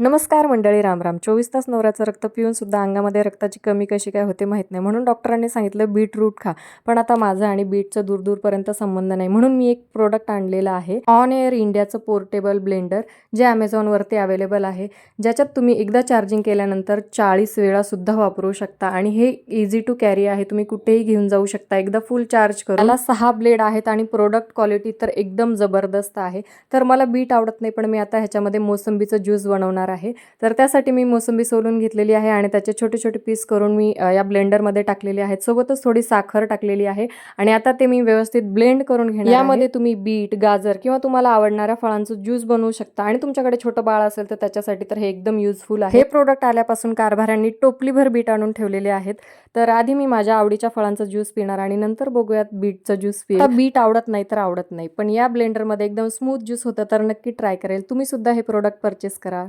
नमस्कार मंडळी, राम राम. 24 तास नवऱ्याचं रक्त पिऊन सुद्धा अंगामध्ये रक्ताची कमी कशी काय होते माहीत नाही, म्हणून डॉक्टरांनी सांगितलं बीटरूट खा. पण आता माझा आणि बीटचं दूरपर्यंत संबंध नाही, म्हणून मी एक प्रोडक्ट आणलेलं आहे, ऑन एअर इंडियाचं पोर्टेबल ब्लेंडर, जे ॲमेझॉनवरती अवेलेबल आहे, ज्याच्यात तुम्ही एकदा चार्जिंग केल्यानंतर 40 वेळा सुद्धा वापरू शकता. आणि हे इझी टू कॅरी आहे, तुम्ही कुठेही घेऊन जाऊ शकता एकदा फुल चार्ज करून. त्याला 6 ब्लेड आहेत आणि प्रोडक्ट क्वालिटी तर एकदम जबरदस्त आहे. तर मला बीट आवडत नाही, पण मी आता ह्याच्यामध्ये मोसंबीचं ज्यूस बनवणार आहे. तर त्यासाठी मी मोसंबी सोलून घेतलेली आहे आणि त्याचे छोटे छोटे पीस करून मी या ब्लेंडरमध्ये टाकलेले आहेत. सोबतच थोडी साखर टाकलेली आहे आणि आता ते मी व्यवस्थित ब्लेंड करून घेणार आहे. यामध्ये तुम्ही बीट, गाजर किंवा तुम्हाला आवडणाऱ्या फळांचं ज्यूस बनवू शकता. आणि तुमच्याकडे छोटं बाळ असेल तर त्याच्यासाठी तर हे एकदम युजफुल आहे. हे प्रोडक्ट आल्यापासून कारभाऱ्यांनी टोपलीभर बीट आणून ठेवलेले आहेत. तर आधी मी माझ्या आवडीच्या फळांचा ज्यूस पिणार आणि नंतर बघूयात बीटचा ज्यूस पिणार. बीट आवडत नाही तर आवडत नाही, पण या ब्लेंडरमध्ये एकदम स्मूथ ज्यूस होतं, तर नक्की ट्राय करेल. तुम्ही सुद्धा हे प्रोडक्ट परचेस करा.